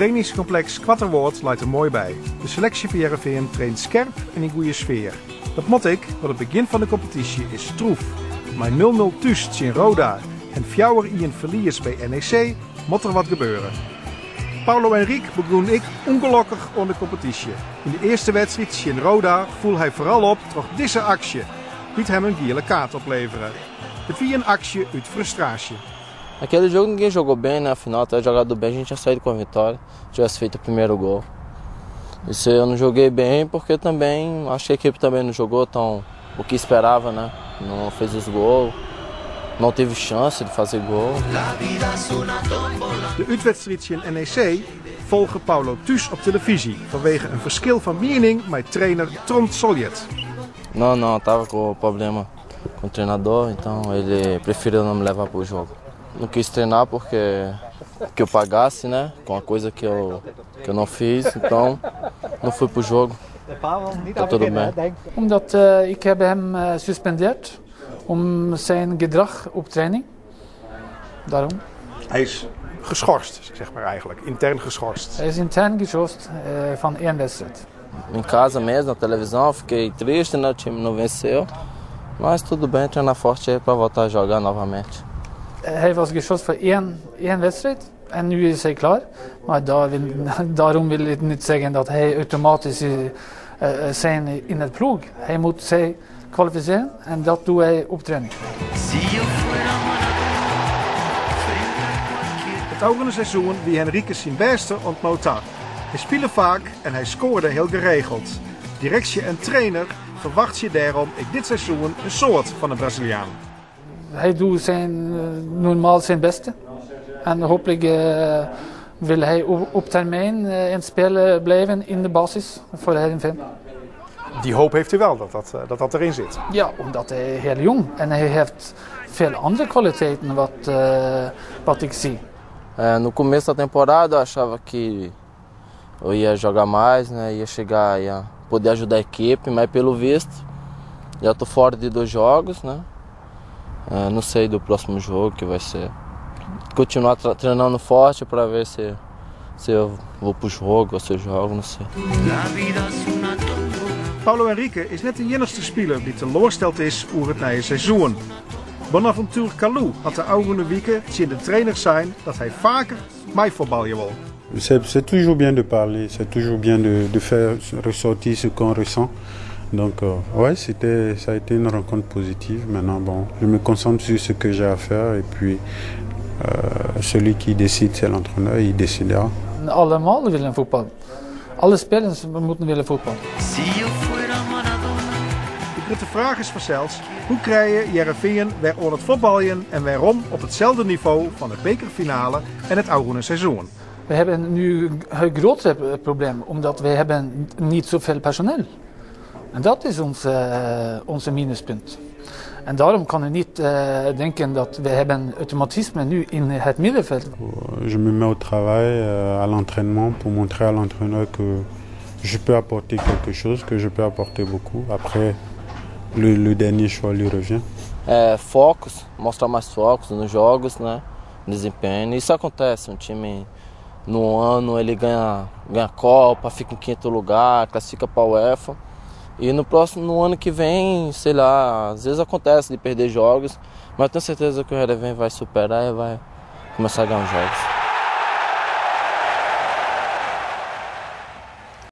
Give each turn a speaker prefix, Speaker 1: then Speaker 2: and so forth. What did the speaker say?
Speaker 1: trainingscomplex Quatterwoord leidt er mooi bij. De selectie van Heerenveen traint scherp en in goede sfeer. Dat mot ik, want het begin van de competitie is stroef. Maar 0-0 thuis in Roda en 4-1 verlies bij NEC moet er wat gebeuren. Paulo Henrique begon ik ongelukkig aan de competitie. In de eerste wedstrijd in Roda voel hij vooral op door deze actie. Liet hem een gele kaart opleveren. De via een actie uit frustratie.
Speaker 2: Aquele jogo ninguém jogou bem, né? Afinal, até jogado bem, a gente tinha saído com a vitória. Tivesse feito o primeiro gol. Isso eu não joguei bem porque também acho que a equipe também não jogou tão o que esperava, né? Não fez os gols, não teve chance de fazer gol.
Speaker 1: De uitwedstrijd in NEC volgen Paulo thuis op televisie vanwege een verschil van mening met trainer Trond Soljet.
Speaker 2: Não, tava com problema com o treinador, então ele preferiu não me levar para o jogo. Não quis treinar porque eu pagasse, né, com a coisa que eu não fiz, então não fui pro jogo. Tá tudo bem.
Speaker 3: Omdat ik heb hem suspendeerd om zijn gedrag op training. Daarom.
Speaker 1: Hij is geschorst, zeg maar eigenlijk, intern geschorst.
Speaker 3: Hij is intern geschorst van 1 wedstrijd.
Speaker 2: Em casa mesmo, na televisão, fiquei triste, né, o time não venceu. Mas tudo bem, treinar forte aí para voltar a jogar novamente.
Speaker 3: Hij was geschorst voor één wedstrijd en nu is hij klaar. Maar daarom wil ik niet zeggen dat hij automatisch zijn in het ploeg. Hij moet zich kwalificeren en dat doet hij op training.
Speaker 1: Het oude seizoen wie Henrique zijn beste ontmoet had. Hij speelde vaak en hij scoorde heel geregeld. Directie en trainer verwacht je daarom dit seizoen een soort van een Braziliaan.
Speaker 3: Hij doet normaal zijn beste. En hopelijk wil hij op termijn een speler blijven in de basis voor Heerenveen.
Speaker 1: Die hoop heeft hij wel, dat erin zit.
Speaker 3: Ja, omdat hij heel jong en hij heeft veel andere kwaliteiten wat ik zie.
Speaker 2: No começo da temporada eu achava que eu ia jogar mais, né, ia chegar, ia poder ajudar a equipe, mas pelo visto já estou fora de 2 jogos, né? Não sei do próximo jogo que vai ser. Continuar treinando forte para ver se eu vou pro jogo ou se eu jogo, não sei.
Speaker 1: Paulo Henrique is net de enigste speler die teleurgesteld is over het nieuwe seizoen. Bonaventure Kalou had de oude weken zien de trainer zijn dat hij vaker mij voetballen wil.
Speaker 4: C'est toujours bien de parler, c'est toujours bien de faire ressortir ce qu'on ressent. Donc ouais, ça a été une rencontre positive. Maintenant bon, je me concentre sur ce que j'ai à faire et puis celui qui décide c'est l'entraîneur, il décidera.
Speaker 3: Allemaal willen voetballen. Alle spelers moeten willen voetballen.
Speaker 1: De grote vraag is vanzelfs, hoe krijg je Heerenveen weer aan het voetballen en waarom op hetzelfde niveau van de bekerfinale en het oude seizoen?
Speaker 3: We hebben nu een groot probleem, omdat we hebben niet zoveel personeel. En dat is onze minuspunt. En daarom kan je niet denken dat we hebben automatisme nu in het middenveld.
Speaker 4: Je me mets au travail, à l'entraînement pour montrer à l'entraîneur que je peux apporter quelque chose, que je peux apporter beaucoup. Après, le dernier choix lui revient.
Speaker 2: Focos, mostrar mais focos nos jogos, né? Desempenho. Isso acontece, um time no ano ele ganha Copa, fica em 5º lugar, classifica para a UEFA. E no ano que vem, sei lá, às vezes acontece de perder jogos, mas eu tenho certeza que o Heerenveen vai superar e vai começar a ganhar os jogos.